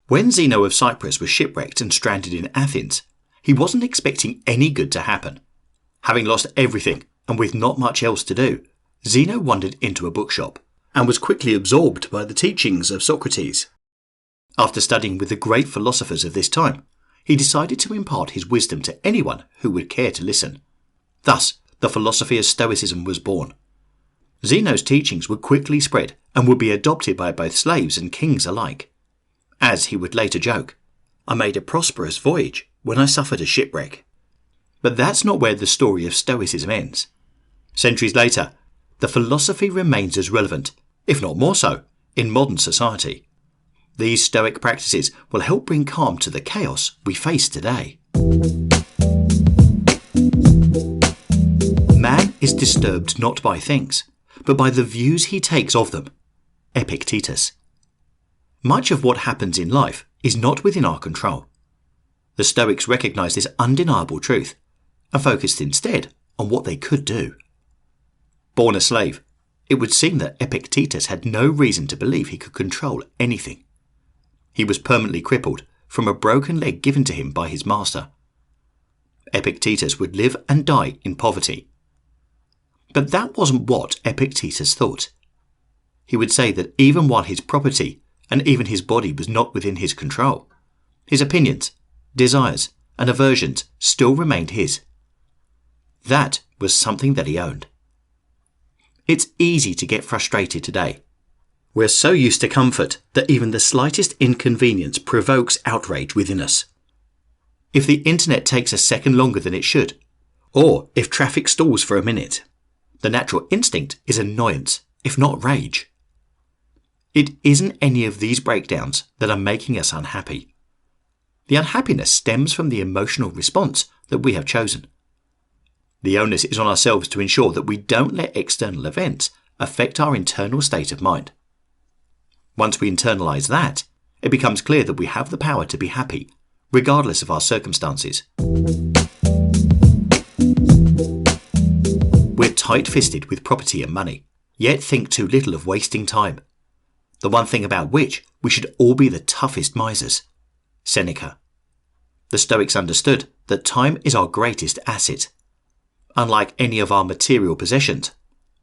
When Zeno of Cyprus was shipwrecked and stranded in Athens, he wasn't expecting any good to happen. Having lost everything and with not much else to do, Zeno wandered into a bookshop and was quickly absorbed by the teachings of Socrates. After studying with the great philosophers of this time, he decided to impart his wisdom to anyone who would care to listen. Thus, the philosophy of Stoicism was born. Zeno's teachings would quickly spread and would be adopted by both slaves and kings alike. As he would later joke, "I made a prosperous voyage when I suffered a shipwreck." But that's not where the story of Stoicism ends. Centuries later, the philosophy remains as relevant, if not more so, in modern society. These Stoic practices will help bring calm to the chaos we face today. Man is disturbed not by things, but by the views he takes of them. Epictetus. Much of what happens in life is not within our control. The Stoics recognized this undeniable truth and focused instead on what they could do. Born a slave, it would seem that Epictetus had no reason to believe he could control anything. He was permanently crippled from a broken leg given to him by his master. Epictetus would live and die in poverty. But that wasn't what Epictetus thought. He would say that even while his property and even his body was not within his control, his opinions, desires, and aversions still remained his. That was something that he owned. It's easy to get frustrated today. We're so used to comfort that even the slightest inconvenience provokes outrage within us. If the internet takes a second longer than it should, or if traffic stalls for a minute, the natural instinct is annoyance, if not rage. It isn't any of these breakdowns that are making us unhappy. The unhappiness stems from the emotional response that we have chosen. The onus is on ourselves to ensure that we don't let external events affect our internal state of mind. Once we internalize that, it becomes clear that we have the power to be happy, regardless of our circumstances. We're tight-fisted with property and money, yet think too little of wasting time. The one thing about which we should all be the toughest misers. Seneca. The Stoics understood that time is our greatest asset. Unlike any of our material possessions,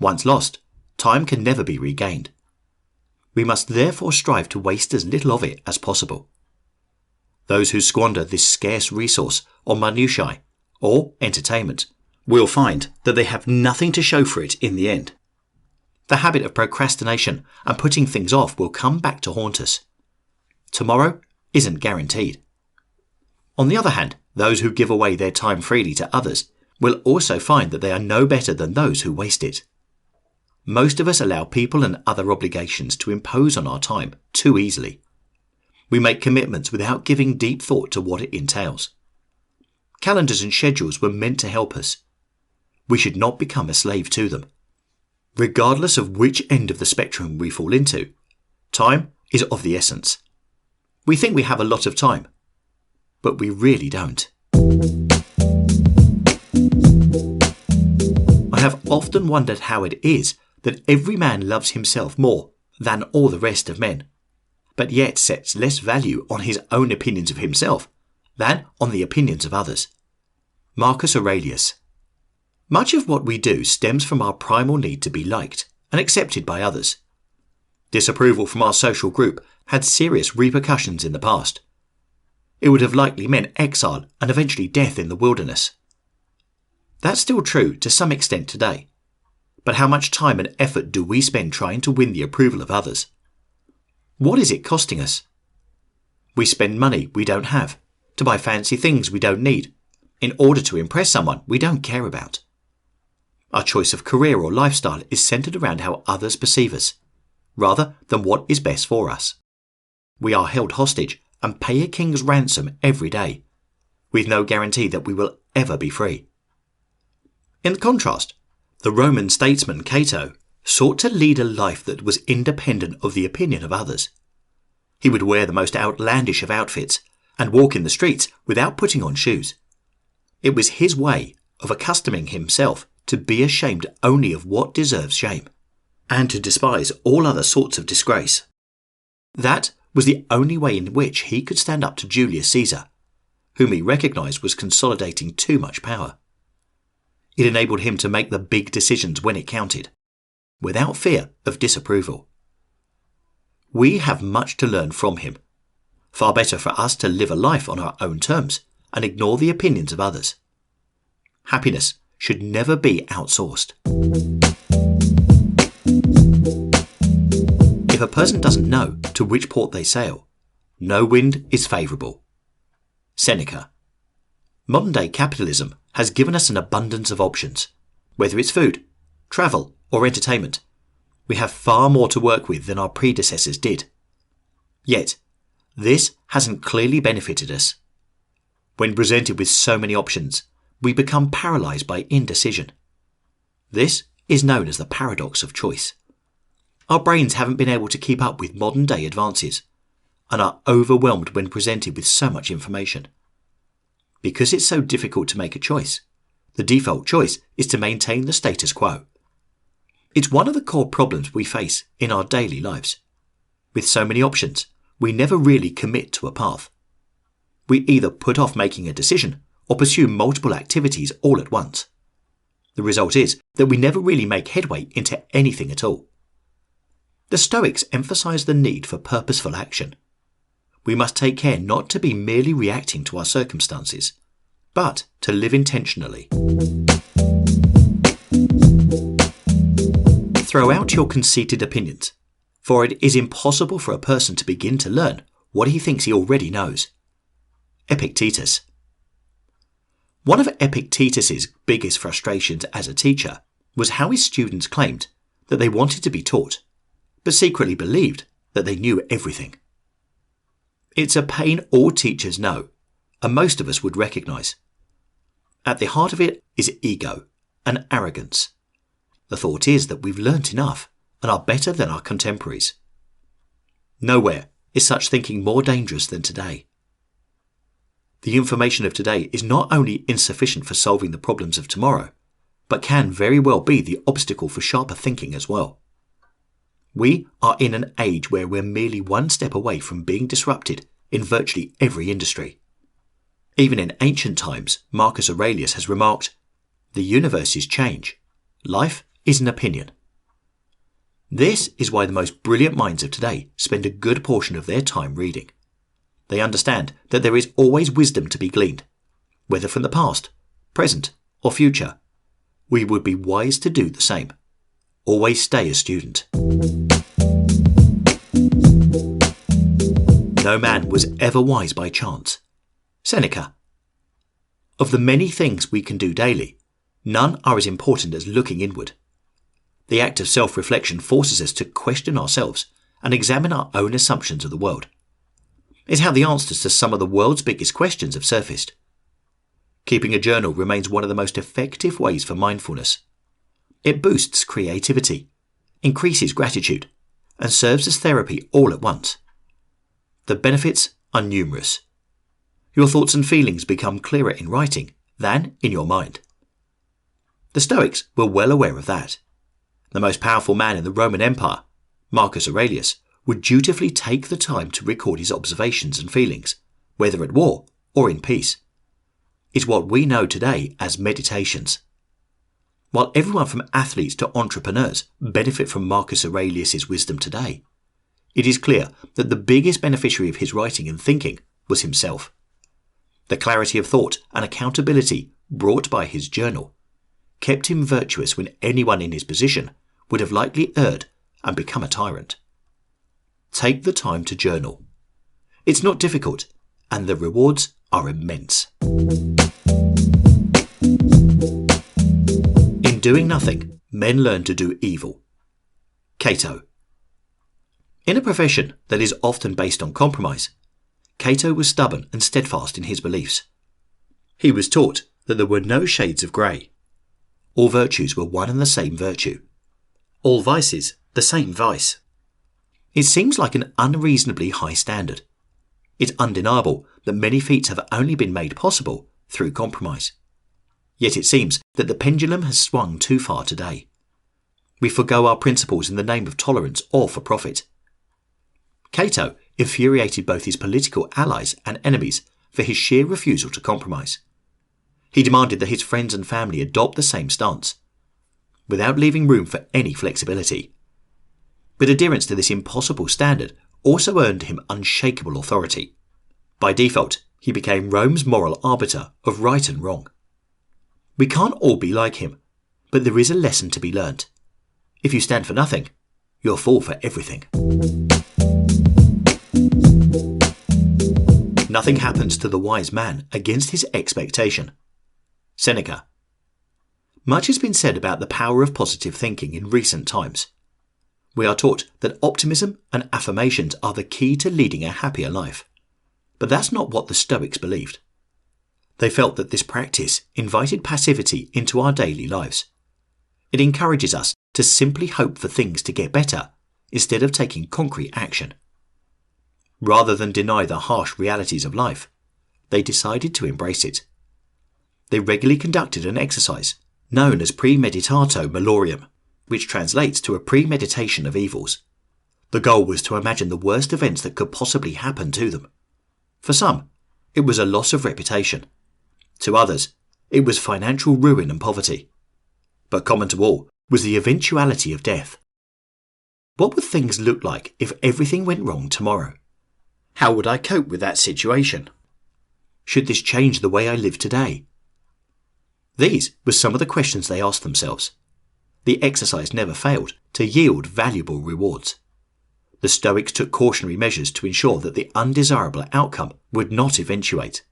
once lost, time can never be regained. We must therefore strive to waste as little of it as possible. Those who squander this scarce resource on minutiae or entertainment will find that they have nothing to show for it in the end. The habit of procrastination and putting things off will come back to haunt us. Tomorrow isn't guaranteed. On the other hand, those who give away their time freely to others will also find that they are no better than those who waste it. Most of us allow people and other obligations to impose on our time too easily. We make commitments without giving deep thought to what it entails. Calendars and schedules were meant to help us. We should not become a slave to them. Regardless of which end of the spectrum we fall into, time is of the essence. We think we have a lot of time, but we really don't. I have often wondered how it is that every man loves himself more than all the rest of men, but yet sets less value on his own opinions of himself than on the opinions of others. Marcus Aurelius. Much of what we do stems from our primal need to be liked and accepted by others. Disapproval from our social group had serious repercussions in the past. It would have likely meant exile and eventually death in the wilderness. That's still true to some extent today. But how much time and effort do we spend trying to win the approval of others? What is it costing us? We spend money we don't have, to buy fancy things we don't need, in order to impress someone we don't care about. Our choice of career or lifestyle is centered around how others perceive us, rather than what is best for us. We are held hostage and pay a king's ransom every day, with no guarantee that we will ever be free. In contrast, the Roman statesman Cato sought to lead a life that was independent of the opinion of others. He would wear the most outlandish of outfits and walk in the streets without putting on shoes. It was his way of accustoming himself to be ashamed only of what deserves shame, and to despise all other sorts of disgrace. That was the only way in which he could stand up to Julius Caesar, whom he recognised was consolidating too much power. It enabled him to make the big decisions when it counted, without fear of disapproval. We have much to learn from him. Far better for us to live a life on our own terms and ignore the opinions of others. Happiness should never be outsourced. If a person doesn't know to which port they sail, no wind is favourable. Seneca. Modern-day capitalism has given us an abundance of options. Whether it's food, travel, or entertainment, we have far more to work with than our predecessors did. Yet, this hasn't clearly benefited us. When presented with so many options, we become paralysed by indecision. This is known as the paradox of choice. Our brains haven't been able to keep up with modern-day advances and are overwhelmed when presented with so much information. Because it's so difficult to make a choice, the default choice is to maintain the status quo. It's one of the core problems we face in our daily lives. With so many options, we never really commit to a path. We either put off making a decision or pursue multiple activities all at once. The result is that we never really make headway into anything at all. The Stoics emphasize the need for purposeful action. We must take care not to be merely reacting to our circumstances, but to live intentionally. Throw out your conceited opinions, for it is impossible for a person to begin to learn what he thinks he already knows. Epictetus. One of Epictetus's biggest frustrations as a teacher was how his students claimed that they wanted to be taught, but secretly believed that they knew everything. It's a pain all teachers know, and most of us would recognise. At the heart of it is ego and arrogance. The thought is that we've learnt enough and are better than our contemporaries. Nowhere is such thinking more dangerous than today. The information of today is not only insufficient for solving the problems of tomorrow, but can very well be the obstacle for sharper thinking as well. We are in an age where we're merely one step away from being disrupted in virtually every industry. Even in ancient times, Marcus Aurelius has remarked, "The universe is change. Life is an opinion." This is why the most brilliant minds of today spend a good portion of their time reading. They understand that there is always wisdom to be gleaned, whether from the past, present, or future. We would be wise to do the same. Always stay a student. No man was ever wise by chance. Seneca. Of the many things we can do daily, none are as important as looking inward. The act of self-reflection forces us to question ourselves and examine our own assumptions of the world. It's how the answers to some of the world's biggest questions have surfaced. Keeping a journal remains one of the most effective ways for mindfulness. It boosts creativity, increases gratitude, and serves as therapy all at once. The benefits are numerous. Your thoughts and feelings become clearer in writing than in your mind. The Stoics were well aware of that. The most powerful man in the Roman Empire, Marcus Aurelius, would dutifully take the time to record his observations and feelings, whether at war or in peace. It's what we know today as meditations. While everyone from athletes to entrepreneurs benefit from Marcus Aurelius's wisdom today, it is clear that the biggest beneficiary of his writing and thinking was himself. The clarity of thought and accountability brought by his journal kept him virtuous when anyone in his position would have likely erred and become a tyrant. Take the time to journal. It's not difficult, and the rewards are immense. In doing nothing, men learn to do evil. Cato. In a profession that is often based on compromise, Cato was stubborn and steadfast in his beliefs. He was taught that there were no shades of grey. All virtues were one and the same virtue. All vices the same vice. It seems like an unreasonably high standard. It's undeniable that many feats have only been made possible through compromise. Yet it seems that the pendulum has swung too far today. We forgo our principles in the name of tolerance or for profit. Cato infuriated both his political allies and enemies for his sheer refusal to compromise. He demanded that his friends and family adopt the same stance, without leaving room for any flexibility. But adherence to this impossible standard also earned him unshakable authority. By default, he became Rome's moral arbiter of right and wrong. We can't all be like him, but there is a lesson to be learnt. If you stand for nothing, you'll fall for everything. Nothing happens to the wise man against his expectation. Seneca. Much has been said about the power of positive thinking in recent times. We are taught that optimism and affirmations are the key to leading a happier life. But that's not what the Stoics believed. They felt that this practice invited passivity into our daily lives. It encourages us to simply hope for things to get better instead of taking concrete action. Rather than deny the harsh realities of life, they decided to embrace it. They regularly conducted an exercise known as premeditato malorium, which translates to a premeditation of evils. The goal was to imagine the worst events that could possibly happen to them. For some, it was a loss of reputation. To others, it was financial ruin and poverty. But common to all was the eventuality of death. What would things look like if everything went wrong tomorrow? How would I cope with that situation? Should this change the way I live today? These were some of the questions they asked themselves. The exercise never failed to yield valuable rewards. The Stoics took cautionary measures to ensure that the undesirable outcome would not eventuate.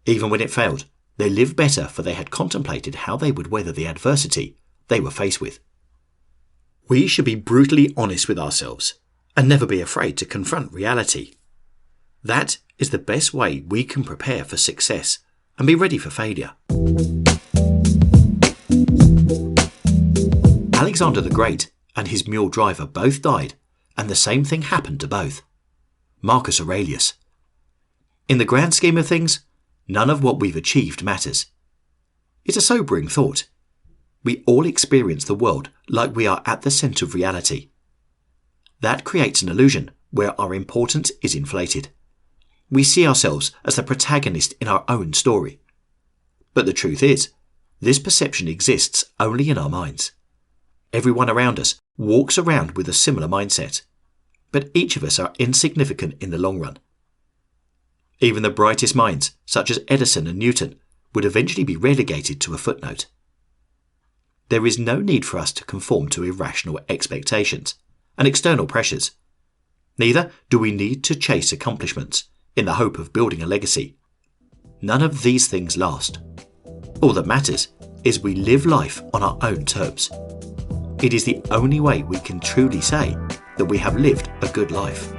Even when it failed, they lived better, for they had contemplated how they would weather the adversity they were faced with. We should be brutally honest with ourselves and never be afraid to confront reality. That is the best way we can prepare for success and be ready for failure. Alexander the Great and his mule driver both died, and the same thing happened to both. Marcus Aurelius. In the grand scheme of things, none of what we've achieved matters. It's a sobering thought. We all experience the world like we are at the centre of reality. That creates an illusion where our importance is inflated. We see ourselves as the protagonist in our own story. But the truth is, this perception exists only in our minds. Everyone around us walks around with a similar mindset, but each of us are insignificant in the long run. Even the brightest minds, such as Edison and Newton, would eventually be relegated to a footnote. There is no need for us to conform to irrational expectations and external pressures. Neither do we need to chase accomplishments in the hope of building a legacy. None of these things last. All that matters is we live life on our own terms. It is the only way we can truly say that we have lived a good life.